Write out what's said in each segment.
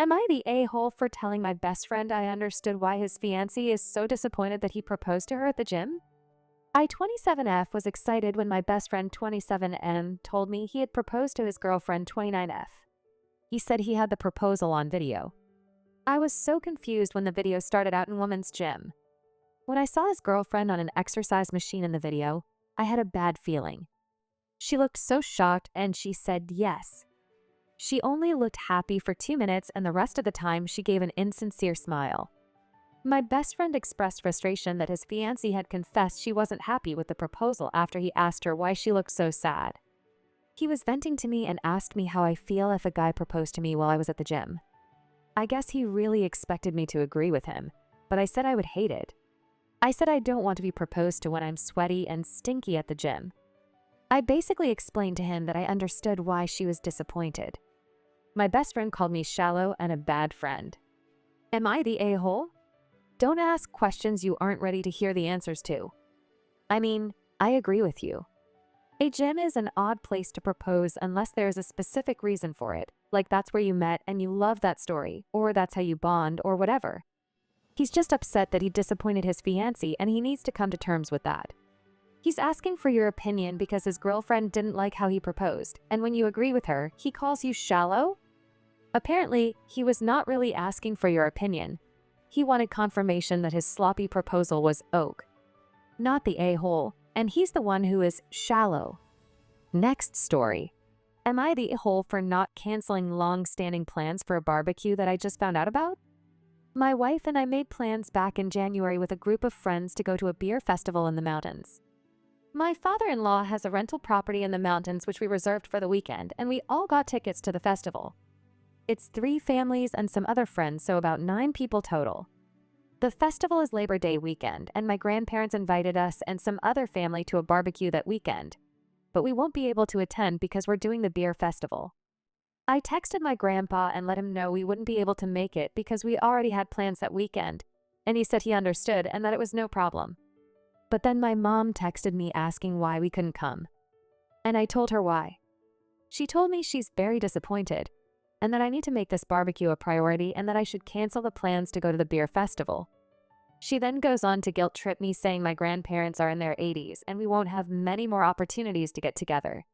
Am I the a-hole for telling my best friend I understood why his fiancé is so disappointed that he proposed to her at the gym? I 27F was excited when my best friend 27M told me he had proposed to his girlfriend 29F. He said he had the proposal on video. I was so confused when the video started out in woman's gym. When I saw his girlfriend on an exercise machine in the video, I had a bad feeling. She looked so shocked and she said yes. She only looked happy for 2 minutes and the rest of the time she gave an insincere smile. My best friend expressed frustration that his fiancée had confessed she wasn't happy with the proposal after he asked her why she looked so sad. He was venting to me and asked me how I feel if a guy proposed to me while I was at the gym. I guess he really expected me to agree with him, but I said I would hate it. I said I don't want to be proposed to when I'm sweaty and stinky at the gym. I basically explained to him that I understood why she was disappointed. My best friend called me shallow and a bad friend. Am I the a-hole? Don't ask questions you aren't ready to hear the answers to. I mean, I agree with you. A gym is an odd place to propose unless there is a specific reason for it, like that's where you met and you love that story, or that's how you bond, or whatever. He's just upset that he disappointed his fiancée and he needs to come to terms with that. He's asking for your opinion because his girlfriend didn't like how he proposed, and when you agree with her, he calls you shallow? Apparently, he was not really asking for your opinion. He wanted confirmation that his sloppy proposal was oak, not the a-hole, and he's the one who is shallow. Next story. Am I the a-hole for not canceling long-standing plans for a barbecue that I just found out about? My wife and I made plans back in January with a group of friends to go to a beer festival in the mountains. My father-in-law has a rental property in the mountains which we reserved for the weekend, and we all got tickets to the festival. It's 3 families and some other friends, so about 9 people total. The festival is Labor Day weekend, and my grandparents invited us and some other family to a barbecue that weekend. But we won't be able to attend because we're doing the beer festival. I texted my grandpa and let him know we wouldn't be able to make it because we already had plans that weekend, and he said he understood and that it was no problem. But then my mom texted me asking why we couldn't come. And I told her why. She told me she's very disappointed, and that I need to make this barbecue a priority and that I should cancel the plans to go to the beer festival. She then goes on to guilt trip me saying my grandparents are in their 80s and we won't have many more opportunities to get together.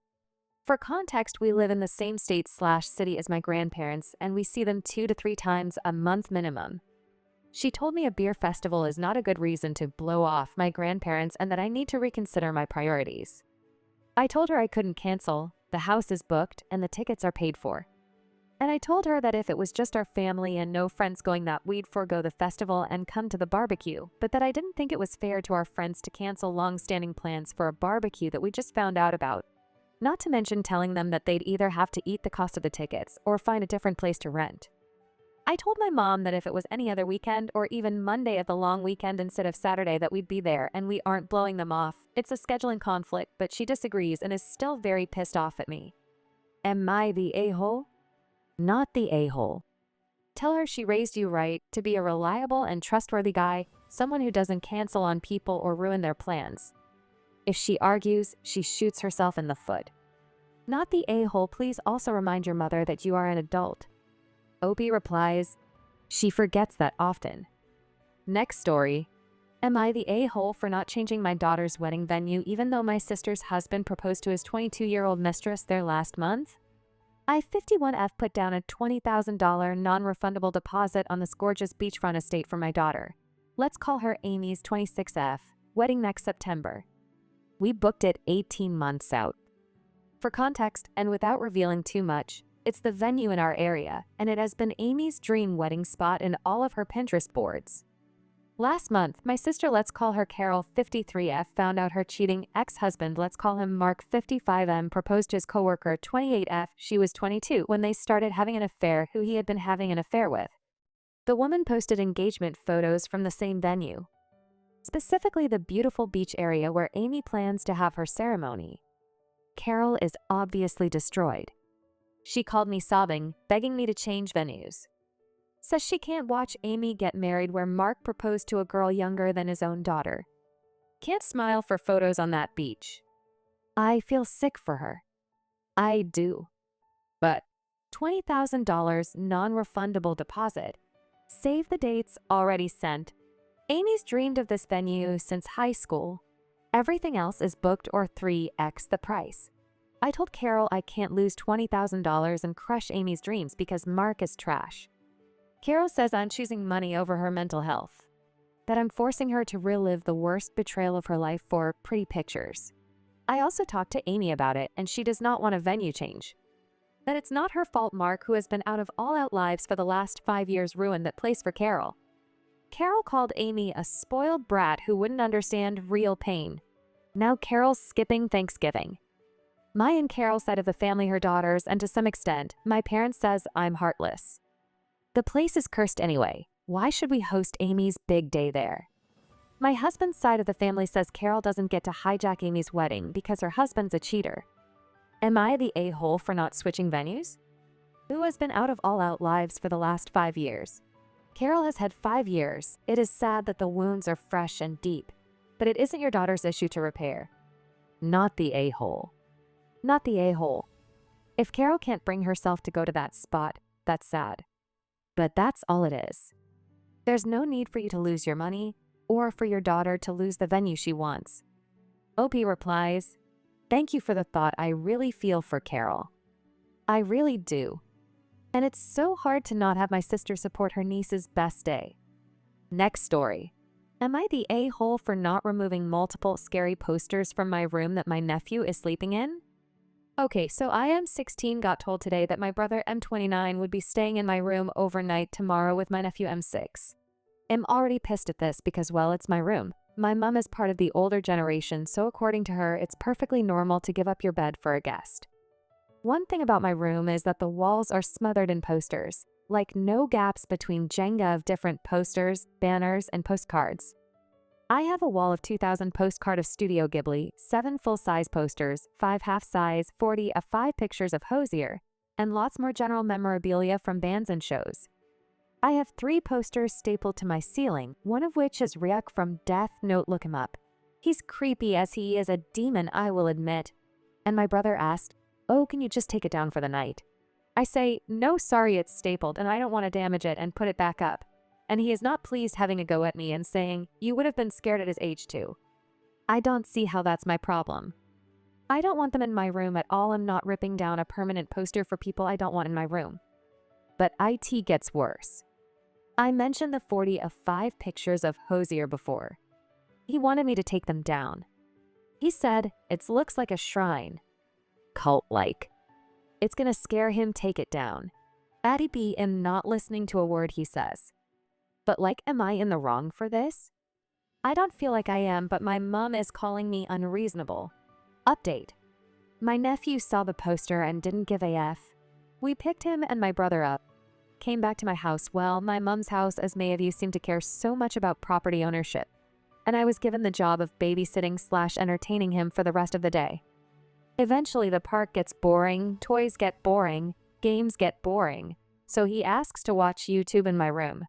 For context, we live in the same state/city as my grandparents and we see them 2 to 3 times a month minimum. She told me a beer festival is not a good reason to blow off my grandparents and that I need to reconsider my priorities. I told her I couldn't cancel, the house is booked, and the tickets are paid for. And I told her that if it was just our family and no friends going, that we'd forego the festival and come to the barbecue, but that I didn't think it was fair to our friends to cancel long-standing plans for a barbecue that we just found out about. Not to mention telling them that they'd either have to eat the cost of the tickets or find a different place to rent. I told my mom that if it was any other weekend or even Monday of the long weekend instead of Saturday that we'd be there and we aren't blowing them off. It's a scheduling conflict, but she disagrees and is still very pissed off at me. Am I the a-hole? Not the a-hole. Tell her she raised you right to be a reliable and trustworthy guy, someone who doesn't cancel on people or ruin their plans. If she argues, she shoots herself in the foot. Not the a-hole, please also remind your mother that you are an adult. Opie replies, she forgets that often. Next story. Am I the a-hole for not changing my daughter's wedding venue even though my sister's husband proposed to his 22-year-old mistress there last month? I 51F put down a $20,000 non-refundable deposit on this gorgeous beachfront estate for my daughter. Let's call her Amy's 26F, wedding next September. We booked it 18 months out. For context, and without revealing too much, it's the venue in our area, and it has been Amy's dream wedding spot in all of her Pinterest boards. Last month, my sister, let's call her Carol 53F, found out her cheating ex-husband, let's call him Mark 55M, proposed to his coworker 28F, she was 22, when they started having an affair, who he had been having an affair with. The woman posted engagement photos from the same venue, specifically the beautiful beach area where Amy plans to have her ceremony. Carol is obviously destroyed. She called me sobbing, begging me to change venues. Says she can't watch Amy get married where Mark proposed to a girl younger than his own daughter. Can't smile for photos on that beach. I feel sick for her. I do. But $20,000 non-refundable deposit. Save the dates already sent. Amy's dreamed of this venue since high school. Everything else is booked or 3x the price. I told Carol I can't lose $20,000 and crush Amy's dreams because Mark is trash. Carol says I'm choosing money over her mental health, that I'm forcing her to relive the worst betrayal of her life for pretty pictures. I also talked to Amy about it, and she does not want a venue change. That it's not her fault Mark, who has been out of all-out lives for the last 5 years, ruined that place for Carol. Carol called Amy a spoiled brat who wouldn't understand real pain. Now Carol's skipping Thanksgiving. My and Carol's side of the family, her daughters, and to some extent, my parents says I'm heartless. The place is cursed anyway. Why should we host Amy's big day there? My husband's side of the family says Carol doesn't get to hijack Amy's wedding because her husband's a cheater. Am I the a-hole for not switching venues? Who has been out of all-out lives for the last 5 years? Carol has had 5 years. It is sad that the wounds are fresh and deep, but it isn't your daughter's issue to repair. Not the a-hole. Not the a-hole. If Carol can't bring herself to go to that spot, that's sad. But that's all it is. There's no need for you to lose your money or for your daughter to lose the venue she wants. Opie replies, "Thank you for the thought. I really feel for Carol. I really do. And it's so hard to not have my sister support her niece's best day." Next story. Am I the a-hole for not removing multiple scary posters from my room that my nephew is sleeping in? Okay, so I am 16, got told today that my brother M29 would be staying in my room overnight tomorrow with my nephew M6. I'm already pissed at this because, well, it's my room. My mom is part of the older generation, so according to her, it's perfectly normal to give up your bed for a guest. One thing about my room is that the walls are smothered in posters, like no gaps between Jenga of different posters, banners, and postcards. I have a wall of 2,000 postcard of Studio Ghibli, 7 full-size posters, 5 half-size, 40 of 5 pictures of Hosier, and lots more general memorabilia from bands and shows. I have 3 posters stapled to my ceiling, one of which is Ryuk from Death Note. Look him up. He's creepy as he is a demon, I will admit. And my brother asked, "Oh, can you just take it down for the night?" I say, "No, sorry, it's stapled and I don't want to damage it," and put it back up. And he is not pleased, having a go at me and saying, "You would have been scared at his age too." I don't see how that's my problem. I don't want them in my room at all. I'm not ripping down a permanent poster for people I don't want in my room. But IT gets worse. I mentioned the 40 of 5 pictures of Hosier before. He wanted me to take them down. He said, "It looks like a shrine. Cult-like. It's gonna scare him, take it down." Addie B am not listening to a word he says. But like, am I in the wrong for this? I don't feel like I am, but my mom is calling me unreasonable. Update. My nephew saw the poster and didn't give a F. We picked him and my brother up. Came back to my house. Well, my mom's house, as many of you seem to care so much about property ownership. And I was given the job of babysitting/entertaining him for the rest of the day. Eventually the park gets boring, toys get boring, games get boring, so he asks to watch YouTube in my room.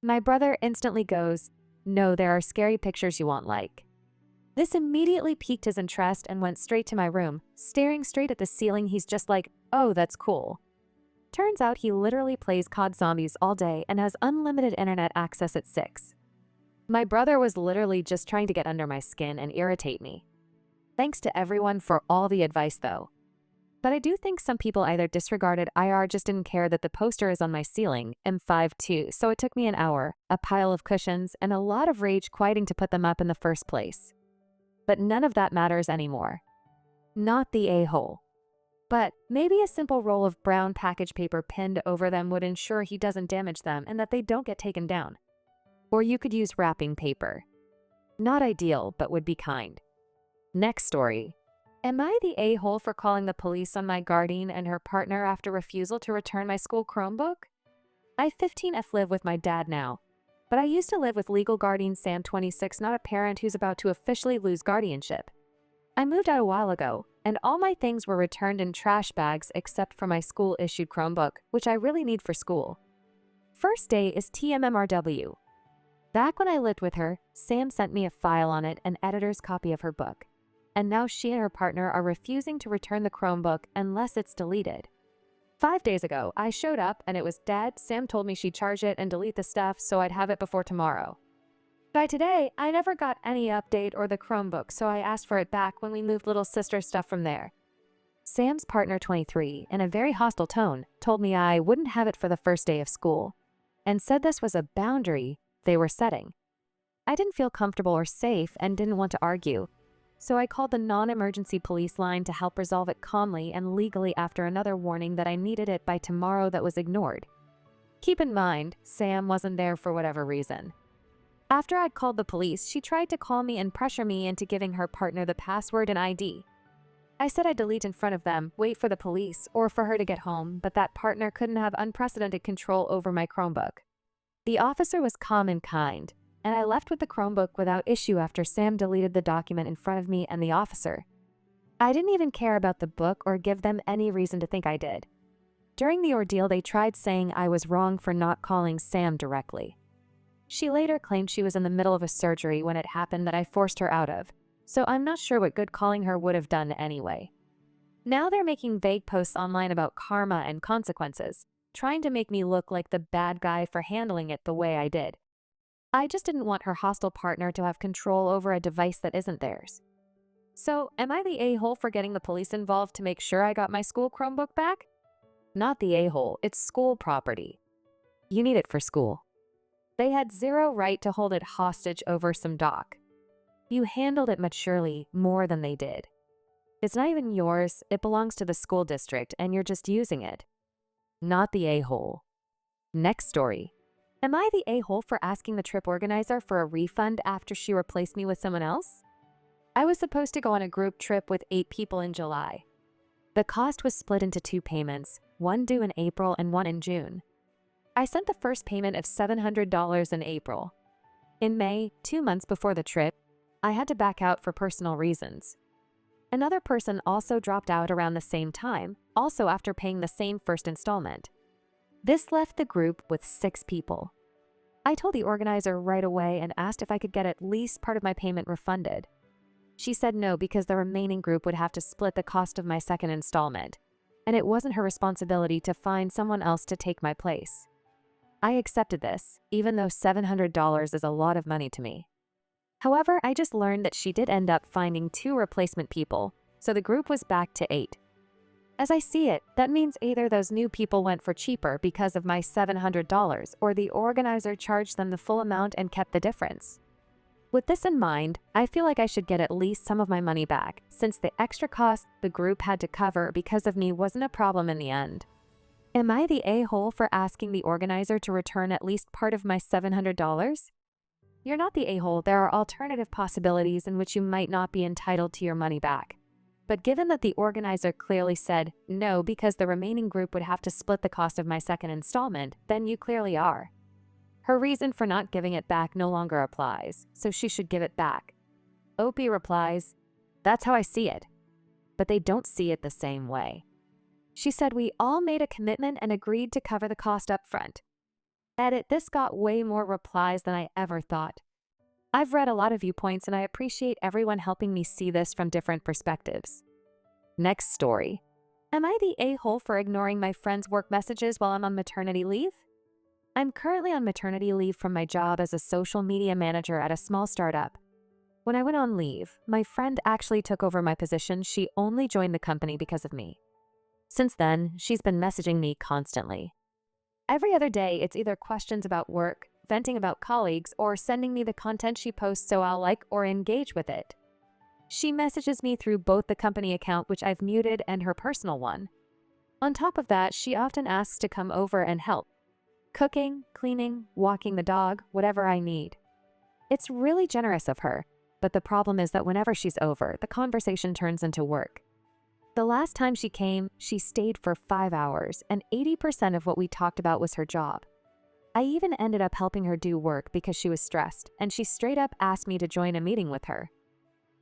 My brother instantly goes, "No, there are scary pictures you won't like." This immediately piqued his interest and went straight to my room, staring straight at the ceiling. He's just like, "Oh, that's cool." Turns out he literally plays COD Zombies all day and has unlimited internet access at 6. My brother was literally just trying to get under my skin and irritate me. Thanks to everyone for all the advice though. But I do think some people either disregarded or just didn't care that the poster is on my ceiling, M5 too, so it took me an hour, a pile of cushions, and a lot of rage quitting to put them up in the first place. But none of that matters anymore. Not the a-hole. But maybe a simple roll of brown package paper pinned over them would ensure he doesn't damage them and that they don't get taken down. Or you could use wrapping paper. Not ideal, but would be kind. Next story. Am I the a-hole for calling the police on my guardian and her partner after refusal to return my school Chromebook? I 15F live with my dad now, but I used to live with legal guardian Sam 26, not a parent who's about to officially lose guardianship. I moved out a while ago, and all my things were returned in trash bags except for my school-issued Chromebook, which I really need for school. First day is TMMRW. Back when I lived with her, Sam sent me a file on it, an editor's copy of her book. And now she and her partner are refusing to return the Chromebook unless it's deleted. 5 days ago, I showed up and it was dead. Sam told me she'd charge it and delete the stuff so I'd have it before tomorrow. By today, I never got any update or the Chromebook, so I asked for it back when we moved little sister stuff from there. Sam's partner, 23, in a very hostile tone, told me I wouldn't have it for the first day of school, and said this was a boundary they were setting. I didn't feel comfortable or safe and didn't want to argue, so I called the non-emergency police line to help resolve it calmly and legally after another warning that I needed it by tomorrow that was ignored. Keep in mind, Sam wasn't there for whatever reason. After I'd called the police, she tried to call me and pressure me into giving her partner the password and ID. I said I'd delete in front of them, wait for the police, or for her to get home, but that partner couldn't have unprecedented control over my Chromebook. The officer was calm and kind, and I left with the Chromebook without issue after Sam deleted the document in front of me and the officer. I didn't even care about the book or give them any reason to think I did. During the ordeal, they tried saying I was wrong for not calling Sam directly. She later claimed she was in the middle of a surgery when it happened that I forced her out of, so I'm not sure what good calling her would have done anyway. Now they're making vague posts online about karma and consequences, trying to make me look like the bad guy for handling it the way I did. I just didn't want her hostile partner to have control over a device that isn't theirs. So, am I the a-hole for getting the police involved to make sure I got my school Chromebook back? Not the a-hole, it's school property. You need it for school. They had zero right to hold it hostage over some doc. You handled it maturely, more than they did. It's not even yours, it belongs to the school district, and you're just using it. Not the a-hole. Next story. Am I the a-hole for asking the trip organizer for a refund after she replaced me with someone else? I was supposed to go on a group trip with 8 people in July. The cost was split into 2 payments, one due in April and one in June. I sent the first payment of $700 in April. In May, 2 months before the trip, I had to back out for personal reasons. Another person also dropped out around the same time, also after paying the same first installment. This left the group with 6 people. I told the organizer right away and asked if I could get at least part of my payment refunded. She said no because the remaining group would have to split the cost of my second installment, and it wasn't her responsibility to find someone else to take my place. I accepted this, even though $700 is a lot of money to me. However, I just learned that she did end up finding 2 replacement people, so the group was back to 8. As I see it, that means either those new people went for cheaper because of my $700 or the organizer charged them the full amount and kept the difference. With this in mind, I feel like I should get at least some of my money back, since the extra cost the group had to cover because of me wasn't a problem in the end. Am I the a-hole for asking the organizer to return at least part of my $700? You're not the a-hole. There are alternative possibilities in which you might not be entitled to your money back. But given that the organizer clearly said no because the remaining group would have to split the cost of my second installment, then you clearly are. Her reason for not giving it back no longer applies, so she should give it back. Opie replies, "That's how I see it." But they don't see it the same way. She said we all made a commitment and agreed to cover the cost up front. Edit, this got way more replies than I ever thought. I've read a lot of viewpoints and I appreciate everyone helping me see this from different perspectives. Next story. Am I the a-hole for ignoring my friend's work messages while I'm on maternity leave? I'm currently on maternity leave from my job as a social media manager at a small startup. When I went on leave, my friend actually took over my position. She only joined the company because of me. Since then, she's been messaging me constantly. Every other day, it's either questions about work, venting about colleagues, or sending me the content she posts so I'll like or engage with it. She messages me through both the company account, which I've muted, and her personal one. On top of that, she often asks to come over and help. Cooking, cleaning, walking the dog, whatever I need. It's really generous of her, but the problem is that whenever she's over, the conversation turns into work. The last time she came, she stayed for 5 hours, and 80% of what we talked about was her job. I even ended up helping her do work because she was stressed, and she straight up asked me to join a meeting with her.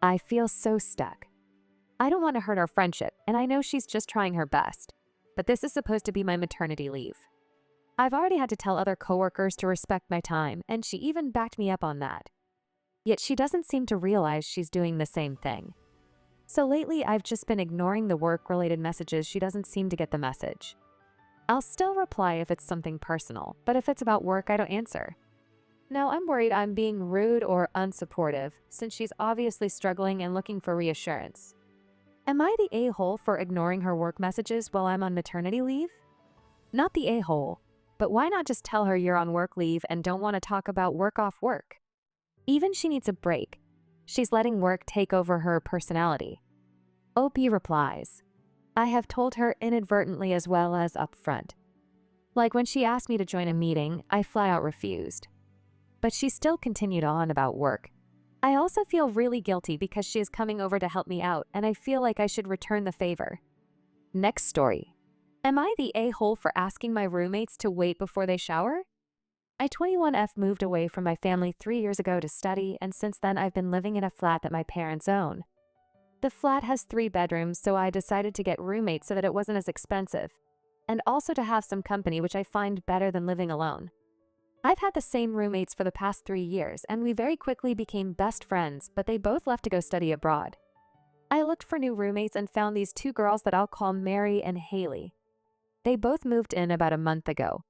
I feel so stuck. I don't want to hurt our friendship, and I know she's just trying her best, but this is supposed to be my maternity leave. I've already had to tell other coworkers to respect my time, and she even backed me up on that. Yet she doesn't seem to realize she's doing the same thing. So lately, I've just been ignoring the work-related messages. She doesn't seem to get the message. I'll still reply if it's something personal, but if it's about work, I don't answer. Now, I'm worried I'm being rude or unsupportive, since she's obviously struggling and looking for reassurance. Am I the a-hole for ignoring her work messages while I'm on maternity leave? Not the a-hole, but why not just tell her you're on work leave and don't want to talk about work off work? Even she needs a break. She's letting work take over her personality. OP replies, I have told her inadvertently as well as upfront. Like when she asked me to join a meeting, I flat out refused. But she still continued on about work. I also feel really guilty because she is coming over to help me out, and I feel like I should return the favor. Next story. Am I the a-hole for asking my roommates to wait before they shower? I 21F moved away from my family 3 years ago to study, and since then I've been living in a flat that my parents own. The flat has 3 bedrooms, so I decided to get roommates so that it wasn't as expensive, and also to have some company, which I find better than living alone. I've had the same roommates for the past 3 years, and we very quickly became best friends, but they both left to go study abroad. I looked for new roommates and found these 2 girls that I'll call Mary and Haley. They both moved in about a month ago.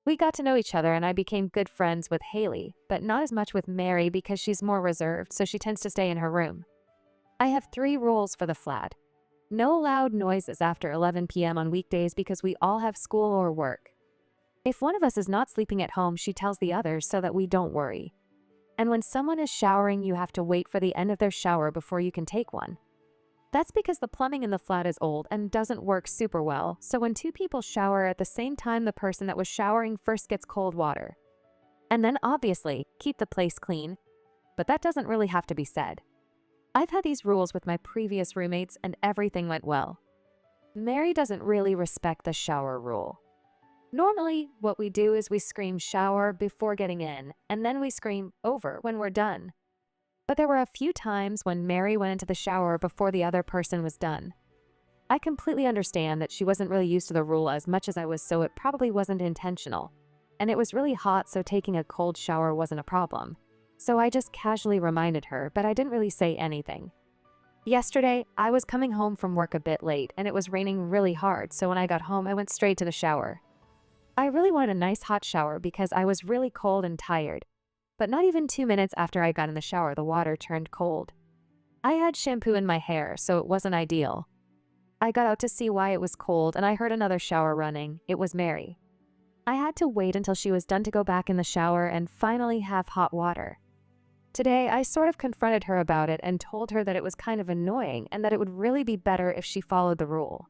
We got to know each other and I became good friends with Haley, but not as much with Mary because she's more reserved, so she tends to stay in her room. I have 3 rules for the flat. No loud noises after 11 p.m. on weekdays because we all have school or work. If one of us is not sleeping at home, she tells the others so that we don't worry. And when someone is showering, you have to wait for the end of their shower before you can take one. That's because the plumbing in the flat is old and doesn't work super well, so when 2 people shower at the same time, the person that was showering first gets cold water. And then obviously, keep the place clean, but that doesn't really have to be said. I've had these rules with my previous roommates and everything went well. Mary doesn't really respect the shower rule. Normally, what we do is we scream shower before getting in, and then we scream over when we're done. But there were a few times when Mary went into the shower before the other person was done. I completely understand that she wasn't really used to the rule as much as I was, so it probably wasn't intentional. And it was really hot, so taking a cold shower wasn't a problem. So I just casually reminded her, but I didn't really say anything. Yesterday, I was coming home from work a bit late, and it was raining really hard, so when I got home, I went straight to the shower. I really wanted a nice hot shower because I was really cold and tired. But not even 2 minutes after I got in the shower, the water turned cold. I had shampoo in my hair, so it wasn't ideal. I got out to see why it was cold, and I heard another shower running. It was Mary. I had to wait until she was done to go back in the shower and finally have hot water. Today, I sort of confronted her about it and told her that it was kind of annoying and that it would really be better if she followed the rule.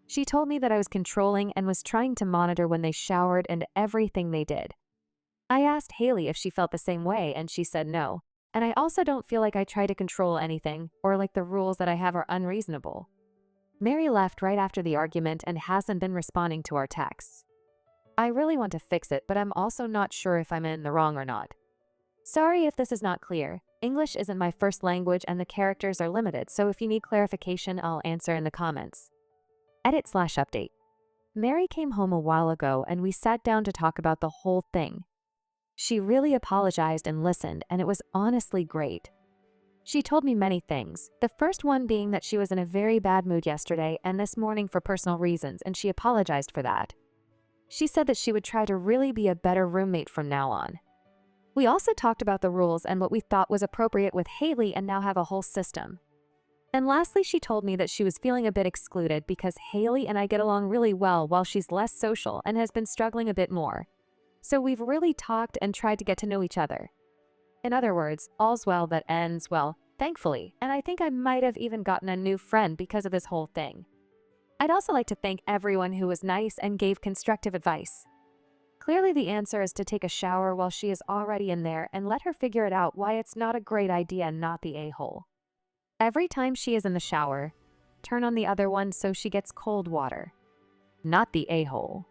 She told me that I was controlling and was trying to monitor when they showered and everything they did. I asked Haley if she felt the same way, and she said no. And I also don't feel like I try to control anything or like the rules that I have are unreasonable. Mary left right after the argument and hasn't been responding to our texts. I really want to fix it, but I'm also not sure if I'm in the wrong or not. Sorry if this is not clear. English isn't my first language and the characters are limited, so if you need clarification, I'll answer in the comments. Edit/update. Mary came home a while ago and we sat down to talk about the whole thing. She really apologized and listened, and it was honestly great. She told me many things, the first one being that she was in a very bad mood yesterday and this morning for personal reasons, and she apologized for that. She said that she would try to really be a better roommate from now on. We also talked about the rules and what we thought was appropriate with Haley and now have a whole system. And lastly, she told me that she was feeling a bit excluded because Haley and I get along really well while she's less social and has been struggling a bit more. So we've really talked and tried to get to know each other. In other words, all's well that ends well, thankfully, and I think I might have even gotten a new friend because of this whole thing. I'd also like to thank everyone who was nice and gave constructive advice. Clearly the answer is to take a shower while she is already in there and let her figure it out why it's not a great idea, not the a-hole. Every time she is in the shower, turn on the other one so she gets cold water. Not the a-hole.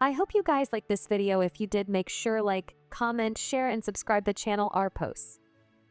I hope you guys liked this video. If you did, make sure like, comment, share, and subscribe the channel. Our posts.